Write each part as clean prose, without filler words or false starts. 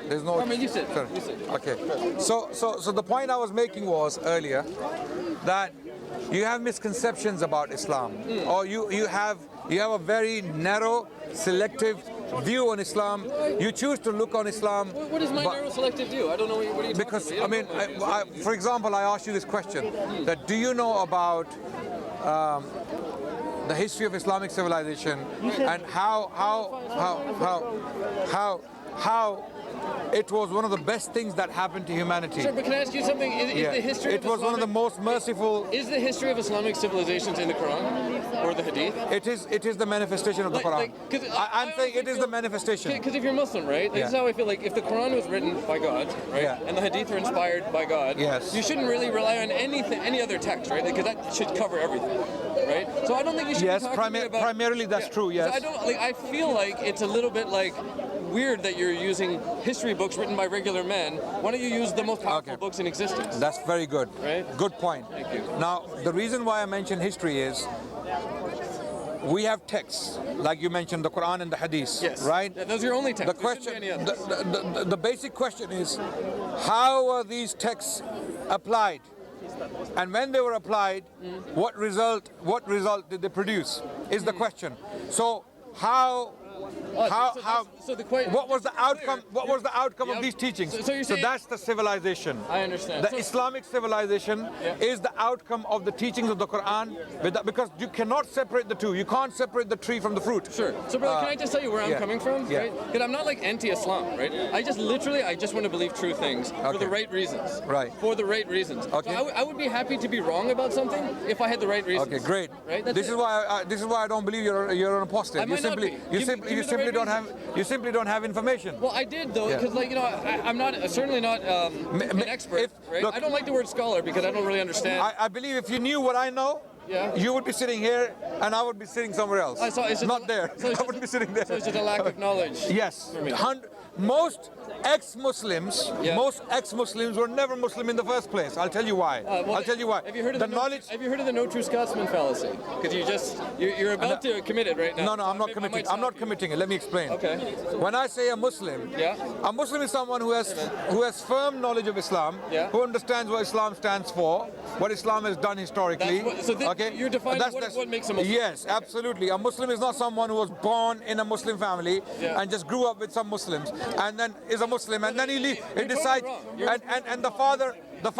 There's no. I mean, you said. Sorry. You said. Okay. So the point I was making was earlier that you have misconceptions about Islam, or you have a very narrow, selective view on Islam. You choose to look on Islam. What is my narrow selective view? I don't know what are you talking because about. I mean, for example, I asked you this question: that do you know about the history of Islamic civilization and how it was one of the best things that happened to humanity. Sure, but can I ask you something? Is the history it was one of the most merciful. Is the history of Islamic civilizations in the Quran or the Hadith? It is the manifestation of the Quran. I'm saying it is the manifestation. Because if you're Muslim, right? This is how I feel. Like if the Quran was written by God, right, and the Hadith were inspired by God, you shouldn't really rely on any other text, right? Because that should cover everything, right? So I don't think you should. Yes, be talking about, primarily that's true. Yes. So I don't like. I feel like it's a little bit like weird that you're using history books written by regular men. Why don't you use the most powerful books in existence? That's very good. Right? Good point. Thank you. Now, the reason why I mention history is we have texts, like you mentioned, the Quran and the Hadith, right? Yeah, those are your only texts. The question, the basic question is, how are these texts applied? And when they were applied, what result did they produce? Is the question. So what was the outcome? What was the outcome of these teachings? So you're saying, that's the civilization. I understand. The Islamic civilization is the outcome of the teachings of the Quran, because you cannot separate the two. You can't separate the tree from the fruit. Sure. So, brother, can I just tell you where I'm coming from? Right? Because I'm not like anti-Islam, right? I just want to believe true things for the right reasons. Right. For the right reasons. Okay. So I would be happy to be wrong about something if I had the right reasons. Okay, great. Right. This is why I don't believe you're an apostate. You simply don't have information. Well, I did though, because I'm certainly not an expert. Right? Look, I don't like the word scholar because I don't really understand. I believe if you knew what I know, you would be sitting here and I would be sitting somewhere else. Not there. I would be sitting there. So it's just a lack of knowledge. Yes. Most ex-Muslims were never Muslim in the first place. I'll tell you why. I'll tell you why. Have you heard of have you heard of the no true Scotsman fallacy? Because you're about to commit it right now. No, I'm not committing. I'm not committing it. Let me explain. Okay. When I say a Muslim is someone who has firm knowledge of Islam, who understands what Islam stands for, what Islam has done historically. You're defining what makes a Muslim. Yes, absolutely. A Muslim is not someone who was born in a Muslim family and just grew up with some Muslims and then is a Muslim and then he decides and the father. That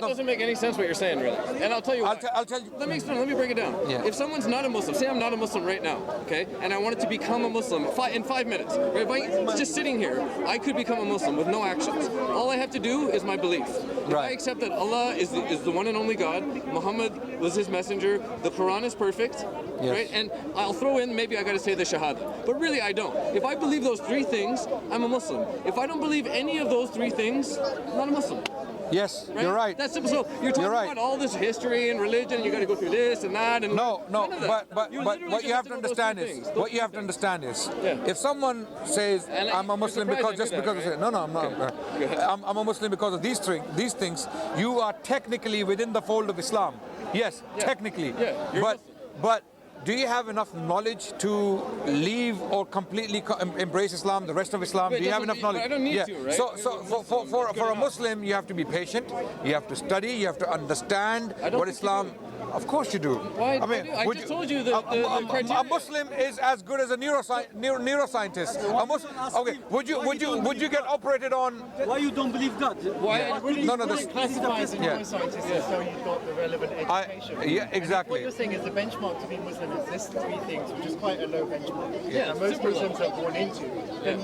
doesn't make any sense what you're saying, really. And I'll tell you why. I'll tell you. Let me explain. Let me break it down. Yeah. If someone's not a Muslim, say I'm not a Muslim right now, okay, and I wanted to become a Muslim in 5 minutes. Right? If I just sitting here, I could become a Muslim with no actions. All I have to do is my belief. If I accept that Allah is the one and only God, Muhammad was his messenger, the Quran is perfect, right? And I'll throw in maybe I got to say the Shahada, but really I don't. If I believe those 3 things, I'm a Muslim. If I don't believe any of those 3 things, I'm not a Muslim. Yes, you're right. That's simple. So you're talking about all this history and religion, and you got to go through this and that, and no. But what you have to understand is, if someone says I'm a Muslim because I'm not. I'm a Muslim because of these things. You are technically within the fold of Islam. Yes, technically. But do you have enough knowledge to leave or completely embrace Islam, the rest of Islam? Do you have enough knowledge? I don't need to, right? So for a Muslim, you have to be patient, you have to study, you have to understand what Islam. Of course you do. Why? I mean, I just told you the criteria. A Muslim is as good as a neuroscientist. Okay, would you get operated on? Why you don't believe God? Why? This classifies as neuroscientist so you've got the relevant education. Exactly. What you're saying is the benchmark to be Muslim is this 3 things, which is quite a low benchmark. Yeah, and most Muslims are born into. Then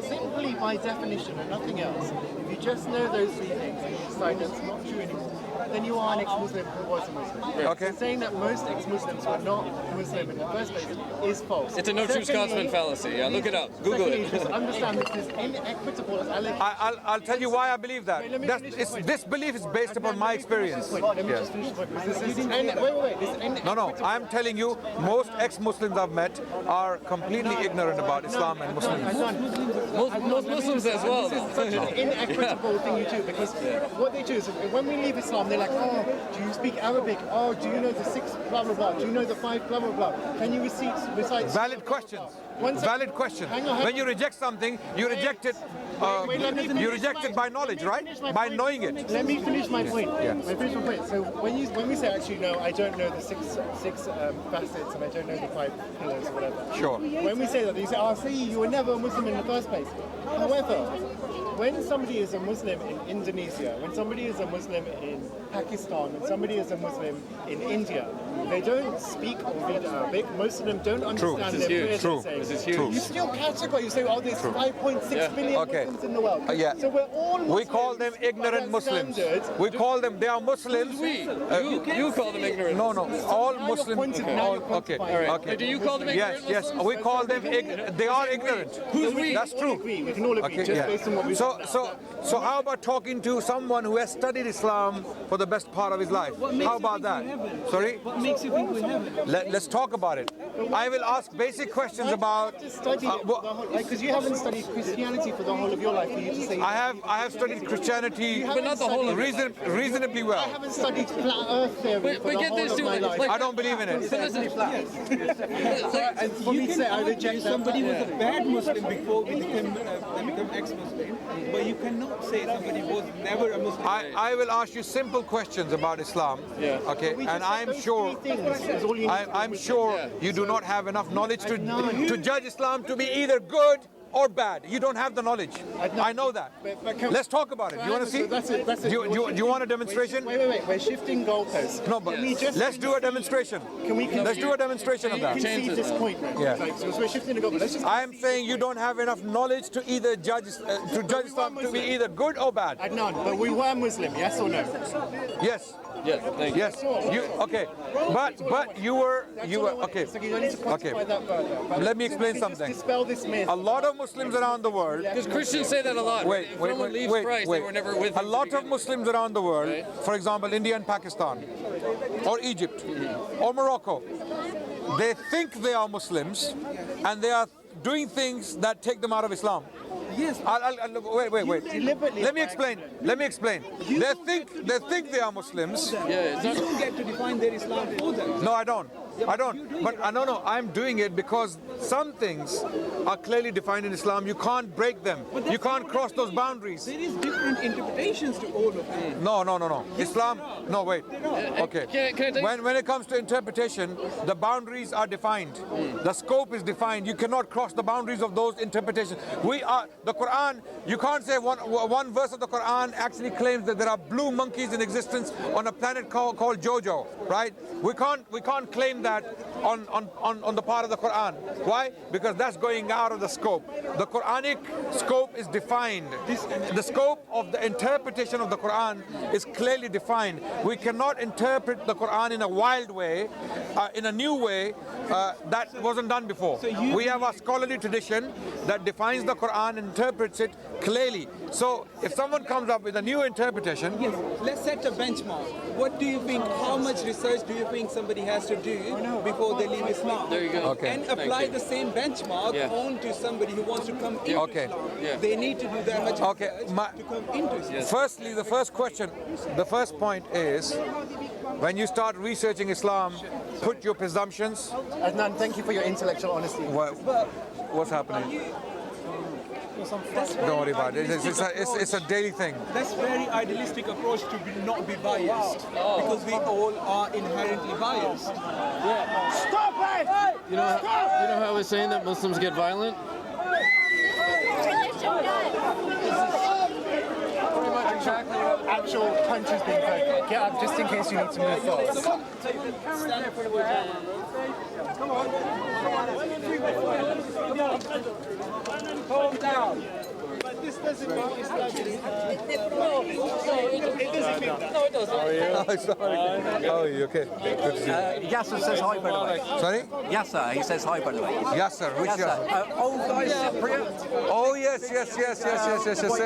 simply by definition and nothing else, if you just know those 3 things and you decide that's not true anymore, then you are an ex-Muslim who was a Muslim. Okay. So saying that most ex-Muslims were not Muslim in the first place is false. It's a no true Scotsman fallacy. Yeah, look it up. Google it. Just understand that this inequitable allocation. I'll tell you why I believe that. This belief is based upon my experience. Let me just finish the point. No. I'm telling you, most ex-Muslims I've met are completely ignorant about Islam and Muslims. Most Muslims as well. Such an inequitable thing you do, because what they do is when we leave Islam, they're like, oh, do you speak Arabic? Oh, do you know the 6 blah blah blah? Do you know the 5 blah blah blah? Can you recite? Valid questions. Valid question. When you reject something, you reject it. You reject it by knowledge, right? By knowing it. Let me finish my point. Yeah. Let me finish my point. So when we say actually no, I don't know the six facets and I don't know the 5 pillars or whatever. Sure. When we say that, you say, "Oh, see, you were never a Muslim in the first place." However, when somebody is a Muslim in Indonesia, when somebody is a Muslim in Pakistan, when somebody is a Muslim in India, they don't speak or read Arabic. Most of them don't understand their prayers. True. This is huge. You still categorize. You say, "Oh, there's 5.6 billion Okay. Muslims in the world." Yeah. So we're all Muslims. We call them ignorant by that Muslims. standard. We call them, they are Muslims. You call them ignorant. No, all Now you're Muslims. pointing- now you're Okay, quantifying. okay. Do you call them ignorant? Yes, we call them they are ignorant. Who's we? That's We true. agree. We can all agree, Okay, just yeah. based on what we So how about talking to someone who has studied Islam for the best part of his life? How about that? Sorry? What makes you think we haven't? Let's talk about it. I will ask basic questions about. to study it because you haven't studied Christianity for the whole of your life for you to say. I have studied Christianity But not the whole of it. reasonably I well. haven't studied flat Earth theory But for the get whole this of to my it, life. like- I don't believe in it. So listen, And for me to say I reject that. Somebody was a bad Muslim before we become ex-Muslim, but you cannot say somebody was never a Muslim. I will ask you simple questions about Islam. Yeah. Okay, We and just said I'm those sure. 3 things is all you need to I'm do. sure you do not have enough knowledge to judge Islam to be either good or bad. You don't have the knowledge. I know that. But Let's talk about it. Do you want to see? That's it. That's it. Do you want a demonstration? Wait. We're shifting goalposts. No, but Can we just let's do a demonstration. Can we Let's do a demonstration of Can that. you concede this point? Right? Yeah. Like, so we're shifting the goalposts. Let's just. I am saying you don't have enough knowledge to either judge Islam to be either good or bad. None, but we were Muslim, yes or no? Yes. yeah, thank you. Yes. You okay? But you were okay. So you don't need to quantify that further. But Let me explain just something. Dispel this myth. A lot of Muslims around the world. Because Christians say that a lot. Wait, If someone leaves Christ, they were never with A him to lot of begin with. Muslims around the world, Right. for example, India and Pakistan, or Egypt, or Morocco, they think they are Muslims, and they are doing things that take them out of Islam. Yes. Wait. Deliberately Let me by explain. They think they are Muslims. Yeah, it's You not, don't get to define their Islam for them. No, I don't. But no, I'm doing it because some things are clearly defined in Islam. You can't break them. You can't cross those boundaries. There is different interpretations to all of them. No. Islam. No, wait. Okay. Can I tell you- When it comes to interpretation, the boundaries are defined. The scope is defined. You cannot cross the boundaries of those interpretations. The Quran. You can't say one verse of the Quran actually claims that there are blue monkeys in existence on a planet called Jojo, right? We can't claim that on the part of the Quran. Why? Because that's going out of the scope. The Quranic scope is defined. The scope of the interpretation of the Quran is clearly defined. We cannot interpret the Quran in a wild way, in a new way that wasn't done before. We have a scholarly tradition that defines the Quran and interprets it clearly. So if someone comes up with a new interpretation, Yes. Let's set a benchmark. What do you think, how much research do you think somebody has to do before they leave Islam? There you go. Okay. And Thank apply you. the same benchmark Yeah. on to somebody who wants to come into Okay. Islam. Yeah. They need to do that much Okay, research to come into Islam. firstly, the first point is, when you start researching Islam, put your presumptions. Adnan, thank you for your intellectual honesty. What's happening? Don't worry about it. It's a daily thing. That's very idealistic approach to not be biased, because we all are inherently biased. you know how I was saying that Muslims get violent? Actual punches being thrown. Get up just in case you need to move fast. Calm down. But this doesn't make Islam. Oh, sorry. How are you? Okay. Good to see you. Yasser says hi, by the way. Sorry? Yasser, he says hi, by the way. Yasser. Which Yasser? Old guy Cypriot. Oh, yes. Say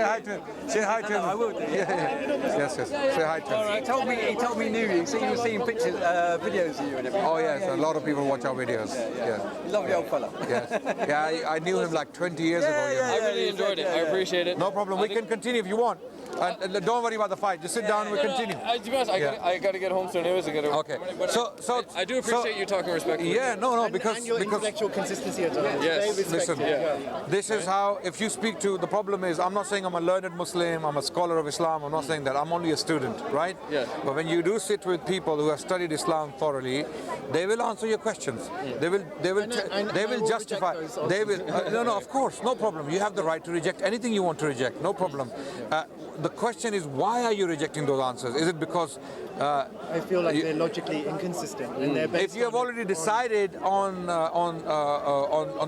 hi to him. Say hi to him. I will do. Yes. Say hi to him. He told me he knew you. He was seeing pictures, videos of you and everything. Oh, yes. A lot of people watch our videos. Yeah. Lovely old fella. Yes. Yeah, I knew him like 20 years ago. I really enjoyed it. I appreciate it. No problem. We can continue if you want. And don't worry about the fight. Just sit down and we'll continue. To be honest, I got to get home soon anyways. Okay. So I do appreciate you talking respectfully. Yeah, no, And your intellectual consistency as well. Yes. They respect listen, you. this is how, if you speak to, the problem is, I'm not saying I'm a learned Muslim, I'm a scholar of Islam, I'm not saying that, I'm only a student, right? Yeah. But when you do sit with people who have studied Islam thoroughly, they will answer your questions. They will I will justify, reject those they will, no, of course, no problem. You have the right to reject anything you want to reject, no problem. The question is, why are you rejecting those answers? Is it because I feel like they're logically inconsistent, and they're based if you have already decided on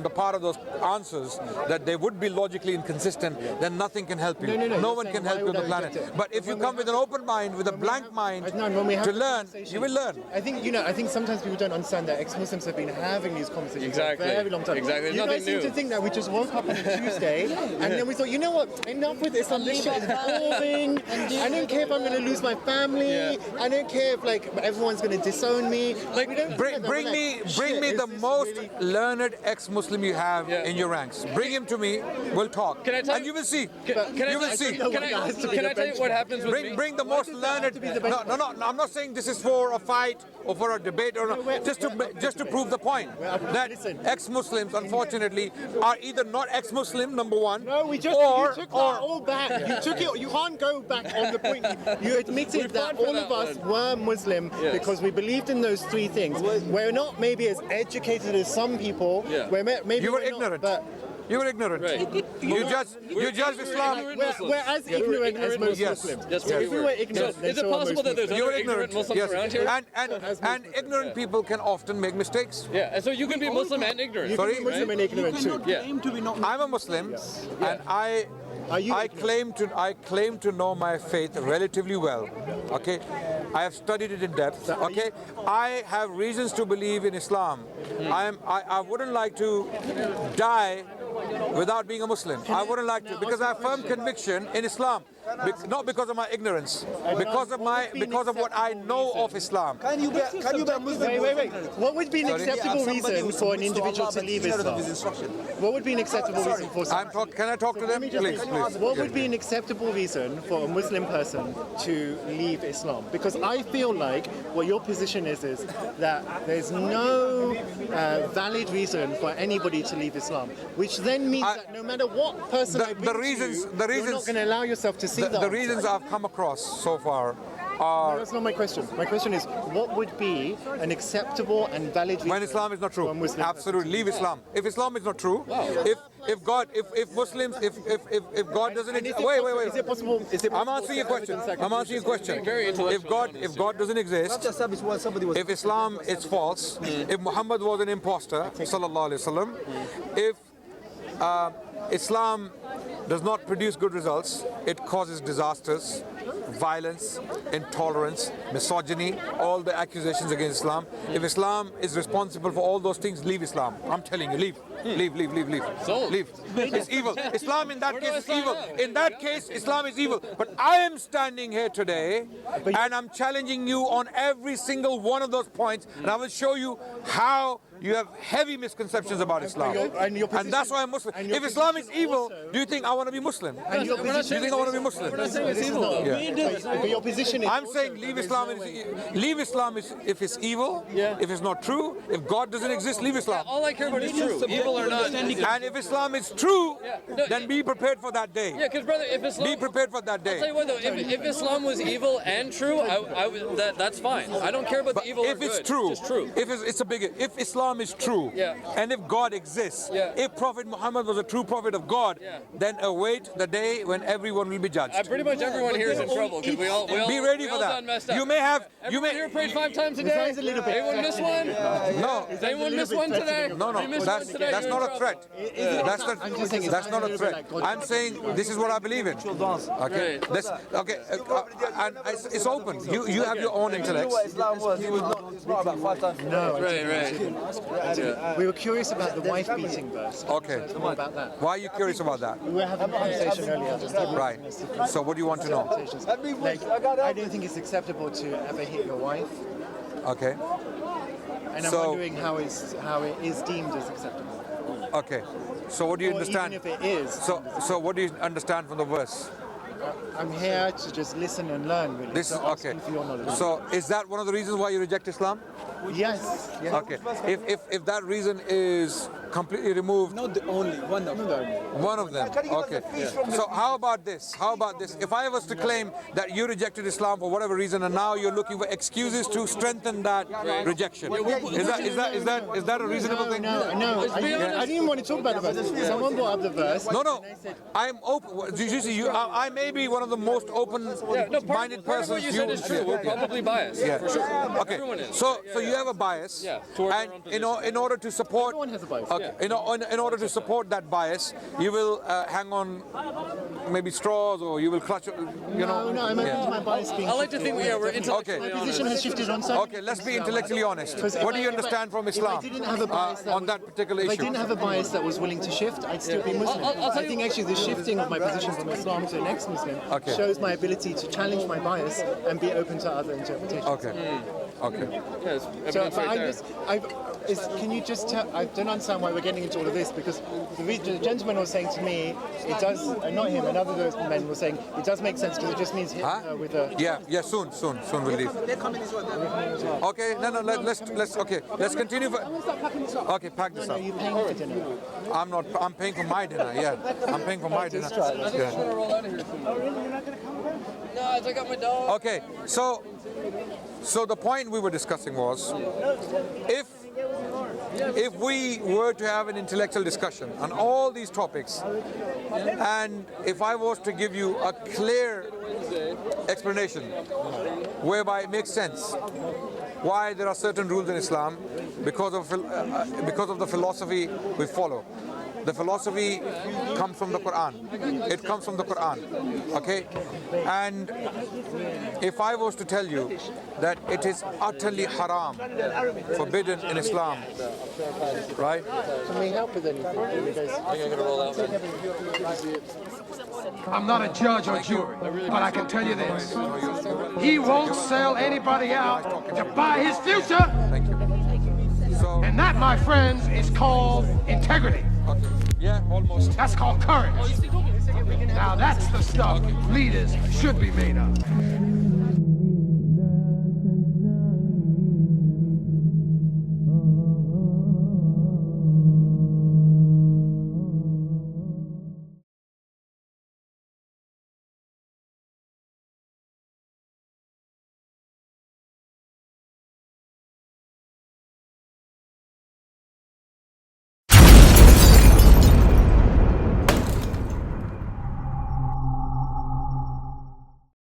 the part of those answers that they would be logically inconsistent, then nothing can help you. No, one you're can saying, help you on why the would I planet. reject it? But if you come with an open mind, with a blank mind to learn, you will learn. I think sometimes people don't understand that ex-Muslims have been having these conversations Exactly. for a very long time. Exactly. You Nothing guys seem new. to think that we just woke up on a Tuesday and then we thought, you know what, enough with Islam, this shit is boring. I don't care if I'm going to lose my family. Yeah. I don't care if like everyone's going to disown me. Like, we don't Bring me the most learned ex-Muslim you have Yeah. in your ranks. Bring him to me. We'll talk. Can I tell and you will see. Can You will see. I tell you what happens with me? Bring the most learned. No. I'm not saying this is for a fight or for a debate or not. Just to prove the point that ex-Muslims, unfortunately, are either not ex-Muslim, number one, No, you took that all back. You took it. You can't go back on the point. You admitted that fought for all that of us one. were Muslim Yes. because we believed in those three things. We're not maybe as educated as some people. Yeah. Maybe you were we're not, ignorant. but You were ignorant. Right. You judged Islam. we're as ignorant as most Yes. Muslims. Yes, So we if we were. were ignorant, So then is it so are possible most that there's Muslims. You're other ignorant. Muslims Yes. around here? And ignorant people can often make mistakes. Yeah, and so you can be Muslim and ignorant. You Sorry? can be Muslim and ignorant too. Yeah. I'm a Muslim, and Are you I ignorant? claim to know my faith relatively well. Okay, I have studied it in depth. Okay, I have reasons to believe in Islam. I wouldn't like to die without being a Muslim. I wouldn't like to, because I have firm conviction in Islam. Not because of my ignorance, because of what I know of Islam. Can you be a Muslim? Wait. What would be an acceptable reason for an individual to leave Islam? What would be an acceptable reason for someone? Can I talk to them, please? What would be an acceptable reason for a Muslim person to leave Islam? Because I feel like what your position is that there's no valid reason for anybody to leave Islam, which then means that no matter what person I bring you're not going to allow yourself to see the reasons I've come across so far are... No, that's not my question. My question is, what would be an acceptable and valid reason when Islam is not true? for a Muslim Absolutely, leave Islam. If Islam is not true, if God doesn't exist, wait. Is it possible? I'm answering your question. Very intellectual. If God doesn't exist, if Islam is false, if Muhammad was an imposter, sallallahu alaihi wasallam, if Islam does not produce good results, it causes disasters, violence, intolerance, misogyny, all the accusations against Islam. If Islam is responsible for all those things, leave Islam. I'm telling you, leave. Sold. Leave. It's evil. Islam in that case is evil. In that case, Islam is evil. But I am standing here today and I'm challenging you on every single one of those points, and I will show you how you have heavy misconceptions about Islam. And that's why I'm Muslim. If Islam is evil, do you think I want to be Muslim? Do you think I want to be Muslim? We're not saying it's evil, though. But your position is I'm saying leave Islam. Leave Islam if it's evil. If it's not true. If God doesn't exist, leave Islam. All I care about is true. Evil or not. And if Islam is true, then be prepared for that day. Yeah, because brother, if Islam... Be prepared for that I'll tell day. you what though, if Islam was evil and true, that's fine. I don't care about the evil or If good. it's true, Just true. if Islam is true, and if God exists, if Prophet Muhammad was a true prophet of God, then await the day when everyone will be judged. Pretty much everyone here is in trouble because we all Be ready for done messed that. up. You may have. Everyone here prayed 5 times a day. sounds a little bit Anyone miss one? No. Does anyone miss one today? No, You missed one today, that's you're in not a threat. That's not a threat. I'm saying this is what I believe in. Okay, and it's open. You have your own intellect. Islam was. He was not about 5 times. no. Right. We were curious about the wife beating verse. Okay. More about that. Why are you curious about that? We were having a conversation earlier. Just Right. So what do you want to know? Like, I don't think it's acceptable to ever hit your wife, Okay. and I'm So- wondering how it is deemed as acceptable. Okay. So what do you Or understand? even if it is. So what do you understand from the verse? I'm here to just listen and learn, really. This is so okay. For your knowledge. So is that one of the reasons why you reject Islam? Yes. Okay. If that reason is completely removed, Not the only one of them. one of them. Okay. So how about this? How about this? If I was to claim that you rejected Islam for whatever reason, and now you're looking for excuses to strengthen that rejection, is that a reasonable thing? No. I didn't even want to talk about the verse. Someone brought up the verse. No. I'm open. You see, I may be one of the most open-minded part of what persons. you said is true. We're probably biased. Yeah. For sure. Okay. Everyone is. So you have a bias. Yeah, towards our And own in order to support. Everyone has a bias. Okay. In order to support that bias, you will hang on maybe straws, or you will clutch. No, I'm open to my bias being. I like to think we're intellectually My honest. position has shifted on so. Okay, let's be intellectually honest. What do you understand from Islam If I didn't have a bias on that particular If I issue? didn't have a bias that was willing to shift, I'd still be Muslim. I think actually the shifting of my position from Islam to an ex-Muslim shows my ability to challenge my bias and be open to other interpretations. Okay. Okay. Yes, So, evidence but right there. can you just tell? I don't understand why we're getting into all of this, because the gentleman was saying to me, it does, not him, another of those men was saying it does make sense because it just means hitting her with a. Yeah. Soon we'll leave. Okay. No. Let's continue. Okay, pack this Are up. you paying for dinner? I'm not. I'm paying for my dinner. Yeah. I'm paying for my dinner. Yeah. Roll out of here soon. No, I got my dog. Okay. So the point we were discussing was, if we were to have an intellectual discussion on all these topics, and if I was to give you a clear explanation whereby it makes sense why there are certain rules in Islam because of the philosophy we follow. The philosophy comes from the Quran. It comes from the Quran. Okay? And if I was to tell you that it is utterly haram, forbidden in Islam, right? Can we help with anything? I'm not a judge or jury, but I can tell you this. He won't sell anybody out to buy his future. Thank you. So, And that, my friends, is called integrity. okay. Yeah, almost. That's called courage. Now that's the stuff leaders should be made of.